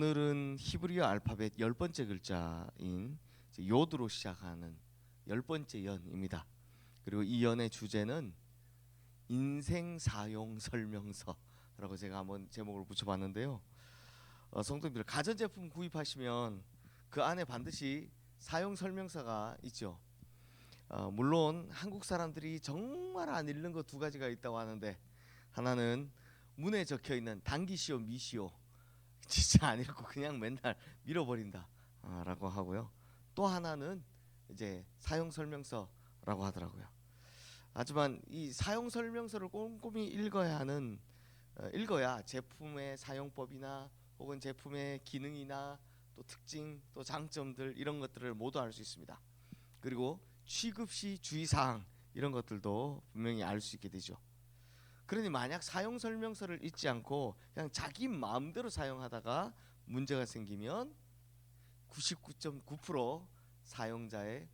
오늘은 히브리어 알파벳 10번째 글자인 요드로 시작하는 10번째 연입니다. 그리고 이 연의 주제는 인생 사용 설명서라고 제가 한번 제목을 붙여봤는데요. 성도님들 가전제품 구입하시면 그 안에 반드시 사용 설명서가 있죠. 물론 한국 사람들이 정말 안 읽는 거 두 가지가 있다고 하는데, 하나는 문에 적혀있는 당기시오 미시오, 진짜 안 읽고 그냥 맨날 밀어버린다 라고 하고요. 또 하나는 이제 사용 설명서라고 하더라고요. 하지만 이 사용 설명서를 꼼꼼히 읽어야 제품의 사용법이나 혹은 제품의 기능이나 또 특징, 또 장점들, 이런 것들을 모두 알 수 있습니다. 그리고 취급 시 주의사항, 이런 것들도 분명히 알 수 있게 되죠. 그러니 만약 사용 설명서를 읽지 않고 그냥 자기 마음대로 사용하다가 문제가 생기면 99.9% 사용자의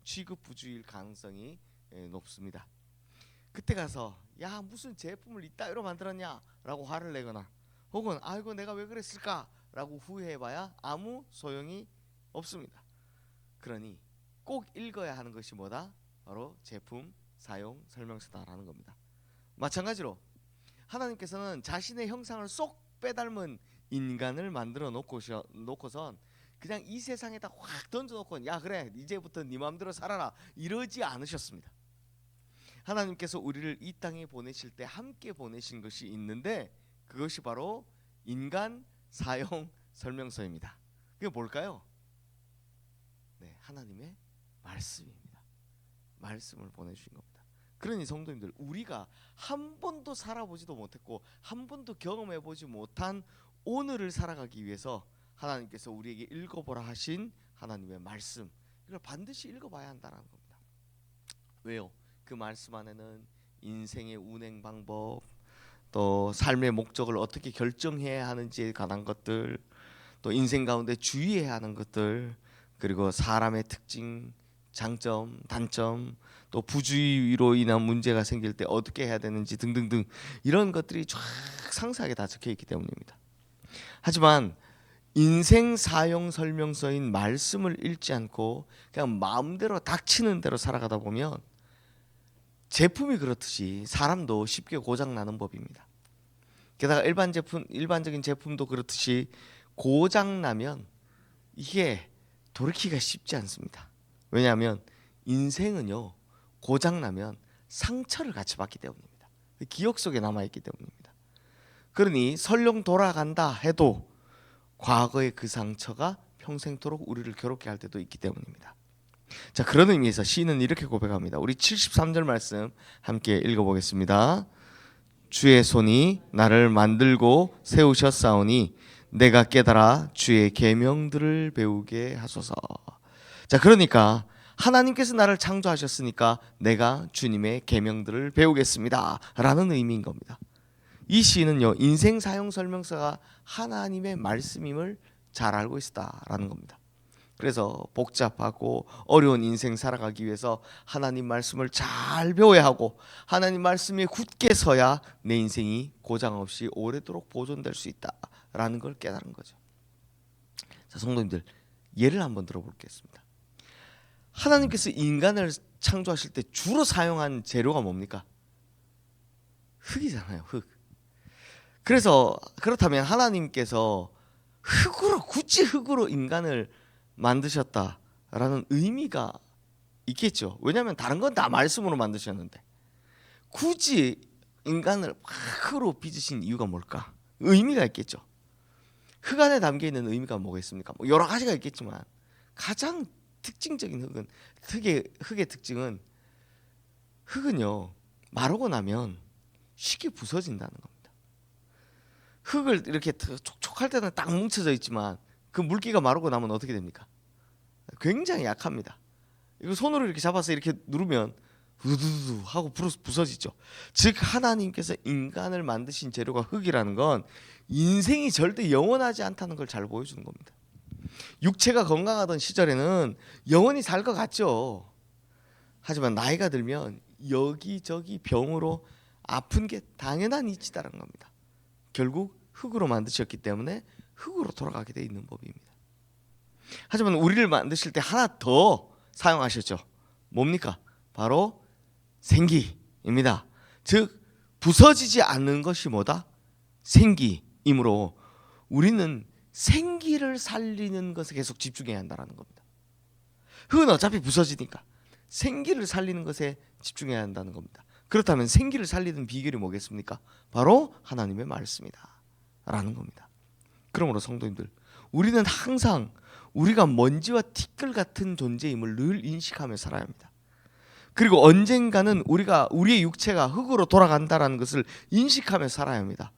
취급 부주의일 가능성이 높습니다. 그때 가서 야 무슨 제품을 이따위로 만들었냐 라고 화를 내거나, 혹은 아이고 내가 왜 그랬을까 라고 후회해봐야 아무 소용이 없습니다. 그러니 꼭 읽어야 하는 것이 뭐다? 바로 제품 사용 설명서다라는 겁니다. 마찬가지로 하나님께서는 자신의 형상을 쏙 빼닮은 인간을 만들어 놓고선 그냥 이 세상에다 확 던져놓고 야 그래 이제부터 네 마음대로 살아라 이러지 않으셨습니다. 하나님께서 우리를 이 땅에 보내실 때 함께 보내신 것이 있는데, 그것이 바로 인간 사용 설명서입니다. 그게 뭘까요? 네, 하나님의 말씀입니다. 말씀을 보내주신 겁니다. 그러니 성도님들, 우리가 한 번도 살아보지도 못했고 한 번도 경험해보지 못한 오늘을 살아가기 위해서 하나님께서 우리에게 읽어보라 하신 하나님의 말씀, 이걸 반드시 읽어봐야 한다는 겁니다. 왜요? 그 말씀 안에는 인생의 운행 방법, 또 삶의 목적을 어떻게 결정해야 하는지에 관한 것들, 또 인생 가운데 주의해야 하는 것들, 그리고 사람의 특징, 장점, 단점, 또 부주의로 인한 문제가 생길 때 어떻게 해야 되는지 등등등, 이런 것들이 쫙 상세하게 다 적혀 있기 때문입니다. 하지만 인생 사용 설명서인 말씀을 읽지 않고 그냥 마음대로 닥치는 대로 살아가다 보면 제품이 그렇듯이 사람도 쉽게 고장 나는 법입니다. 게다가 일반적인 제품도 그렇듯이 고장 나면 이게 돌이키기가 쉽지 않습니다. 왜냐하면 인생은요, 고장 나면 상처를 같이 받기 때문입니다. 기억 속에 남아있기 때문입니다. 그러니 설령 돌아간다 해도 과거의 그 상처가 평생토록 우리를 괴롭게 할 때도 있기 때문입니다. 자, 그런 의미에서 시인은 이렇게 고백합니다. 우리 73절 말씀 함께 읽어보겠습니다. 주의 손이 나를 만들고 세우셨사오니 내가 깨달아 주의 계명들을 배우게 하소서. 자, 그러니까 하나님께서 나를 창조하셨으니까 내가 주님의 계명들을 배우겠습니다 라는 의미인 겁니다. 이 시인은요, 인생 사용 설명서가 하나님의 말씀임을 잘 알고 있다라는 겁니다. 그래서 복잡하고 어려운 인생 살아가기 위해서 하나님 말씀을 잘 배워야 하고, 하나님 말씀에 굳게 서야 내 인생이 고장 없이 오래도록 보존될 수 있다라는 걸 깨달은 거죠. 자, 성도님들, 예를 한번 들어보겠습니다. 하나님께서 인간을 창조하실 때 주로 사용한 재료가 뭡니까? 흙이잖아요, 흙. 그래서 그렇다면 하나님께서 굳이 흙으로 인간을 만드셨다라는 의미가 있겠죠. 왜냐하면 다른 건 다 말씀으로 만드셨는데 굳이 인간을 흙으로 빚으신 이유가 뭘까? 의미가 있겠죠. 흙 안에 담겨있는 의미가 뭐겠습니까? 여러 가지가 있겠지만 가장 특징적인 흙의 특징은, 흙은요 마르고 나면 쉽게 부서진다는 겁니다. 흙을 이렇게 촉촉할 때는 딱 뭉쳐져 있지만 그 물기가 마르고 나면 어떻게 됩니까? 굉장히 약합니다. 이거 손으로 이렇게 잡아서 이렇게 누르면 우두두두 하고 부서지죠. 즉 하나님께서 인간을 만드신 재료가 흙이라는 건 인생이 절대 영원하지 않다는 걸 잘 보여주는 겁니다. 육체가 건강하던 시절에는 영원히 살 것 같죠. 하지만 나이가 들면 여기저기 병으로 아픈 게 당연한 이치다라는 겁니다. 결국 흙으로 만드셨기 때문에 흙으로 돌아가게 돼 있는 법입니다. 하지만 우리를 만드실 때 하나 더 사용하셨죠. 뭡니까? 바로 생기입니다. 즉 부서지지 않는 것이 뭐다? 생기이므로 우리는 생기를 살리는 것에 계속 집중해야 한다는 겁니다. 흙은 어차피 부서지니까 생기를 살리는 것에 집중해야 한다는 겁니다. 그렇다면 생기를 살리는 비결이 뭐겠습니까? 바로 하나님의 말씀이다 라는 겁니다. 그러므로 성도님들, 우리는 항상 우리가 먼지와 티끌 같은 존재임을 늘 인식하며 살아야 합니다. 그리고 언젠가는 우리의 육체가 흙으로 돌아간다는 것을 인식하며 살아야 합니다.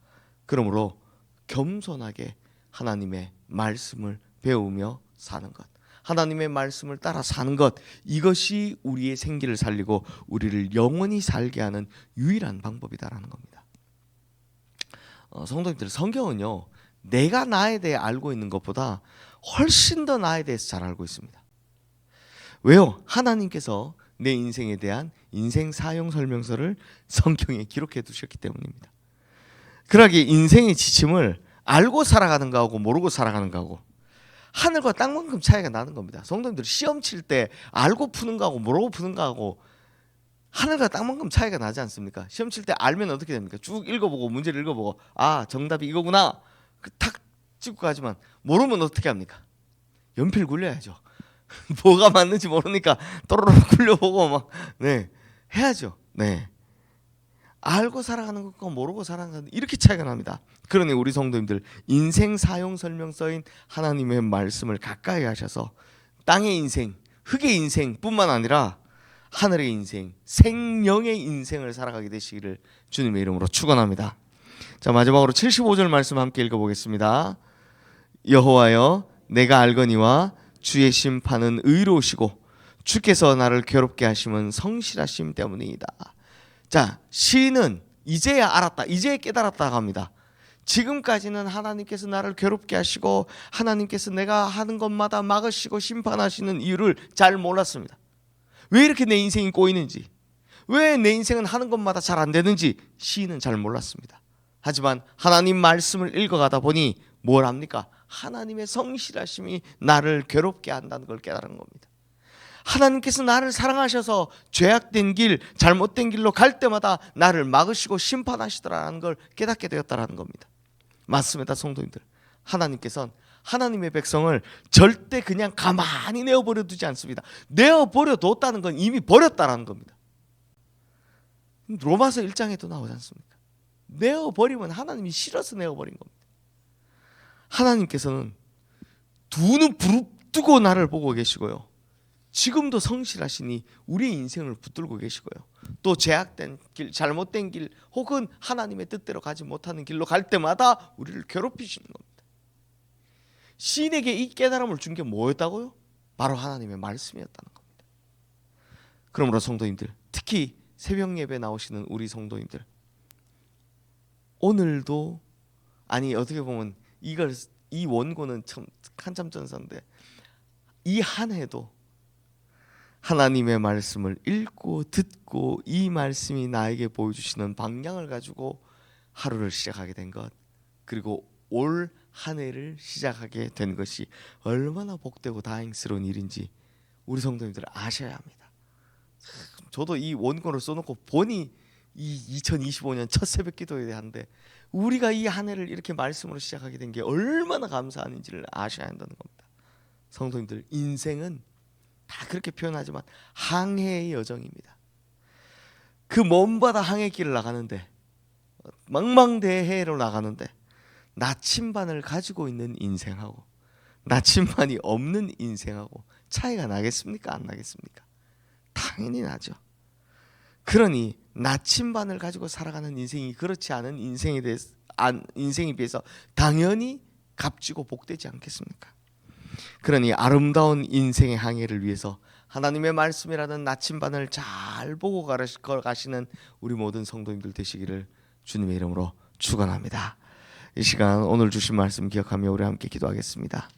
그러므로 겸손하게 하나님의 말씀을 배우며 사는 것, 하나님의 말씀을 따라 사는 것, 이것이 우리의 생기를 살리고 우리를 영원히 살게 하는 유일한 방법이다라는 겁니다. 성도님들, 성경은요, 내가 나에 대해 알고 있는 것보다 훨씬 더 나에 대해서 잘 알고 있습니다. 왜요? 하나님께서 내 인생에 대한 인생 사용 설명서를 성경에 기록해 두셨기 때문입니다. 그러기에 인생의 지침을 알고 살아가는 거하고 모르고 살아가는 거하고 하늘과 땅만큼 차이가 나는 겁니다. 성도님들, 시험 칠 때 알고 푸는 거하고 모르고 푸는 거하고 하늘과 땅만큼 차이가 나지 않습니까? 시험 칠 때 알면 어떻게 됩니까? 쭉 읽어보고 문제를 읽어보고 아, 정답이 이거구나 탁 찍고 가지만 모르면 어떻게 합니까? 연필 굴려야죠. 뭐가 맞는지 모르니까 또르륵 굴려보고 막 해야죠. 알고 살아가는 것과 모르고 살아가는 것, 이렇게 차이가 납니다. 그러니 우리 성도님들, 인생 사용 설명서인 하나님의 말씀을 가까이 하셔서 땅의 인생, 흙의 인생뿐만 아니라 하늘의 인생, 생명의 인생을 살아가게 되시기를 주님의 이름으로 축원합니다. 자, 마지막으로 75절 말씀 함께 읽어보겠습니다. 여호와여, 내가 알거니와 주의 심판은 의로우시고 주께서 나를 괴롭게 하심은 성실하심 때문이다. 자, 시인은 이제야 알았다, 이제야 깨달았다고 합니다. 지금까지는 하나님께서 나를 괴롭게 하시고 하나님께서 내가 하는 것마다 막으시고 심판하시는 이유를 잘 몰랐습니다. 왜 이렇게 내 인생이 꼬이는지, 왜 내 인생은 하는 것마다 잘 안 되는지 시인은 잘 몰랐습니다. 하지만 하나님 말씀을 읽어가다 보니 뭘 합니까? 하나님의 성실하심이 나를 괴롭게 한다는 걸 깨달은 겁니다. 하나님께서 나를 사랑하셔서 죄악된 길, 잘못된 길로 갈 때마다 나를 막으시고 심판하시더라는 걸 깨닫게 되었다는 겁니다. 맞습니다, 성도님들. 하나님께서는 하나님의 백성을 절대 그냥 가만히 내어버려 두지 않습니다. 내어버려 뒀다는 건 이미 버렸다라는 겁니다. 로마서 1장에도 나오지 않습니까? 내어버리면 하나님이 싫어서 내어버린 겁니다. 하나님께서는 두 눈 부릅뜨고 나를 보고 계시고요, 지금도 성실하시니 우리의 인생을 붙들고 계시고요, 또 죄악된 길, 잘못된 길, 혹은 하나님의 뜻대로 가지 못하는 길로 갈 때마다 우리를 괴롭히시는 겁니다. 시인에게 이 깨달음을 준 게 뭐였다고요? 바로 하나님의 말씀이었다는 겁니다. 그러므로 성도님들, 특히 새벽 예배 나오시는 우리 성도님들, 오늘도, 아니 어떻게 보면 이 원고는 참 한참 전서인데 이 한 해도 하나님의 말씀을 읽고 듣고 이 말씀이 나에게 보여주시는 방향을 가지고 하루를 시작하게 된 것, 그리고 올 한 해를 시작하게 된 것이 얼마나 복되고 다행스러운 일인지 우리 성도님들 아셔야 합니다. 저도 이 원고를 써놓고 보니 이 2025년 첫 새벽 기도에 대한데 우리가 이 한 해를 이렇게 말씀으로 시작하게 된 게 얼마나 감사한지를 아셔야 한다는 겁니다. 성도님들, 인생은 다 그렇게 표현하지만 항해의 여정입니다. 그 먼 바다 항해길을 나가는데, 망망대해로 나가는데 나침반을 가지고 있는 인생하고 나침반이 없는 인생하고 차이가 나겠습니까? 안 나겠습니까? 당연히 나죠. 그러니 나침반을 가지고 살아가는 인생이 그렇지 않은 인생에 비해서 당연히 값지고 복되지 않겠습니까? 그러니 아름다운 인생의 항해를 위해서 하나님의 말씀이라는 나침반을 잘 보고 가시는 우리 모든 성도님들 되시기를 주님의 이름으로 축원합니다. 이 시간 오늘 주신 말씀 기억하며 우리 함께 기도하겠습니다.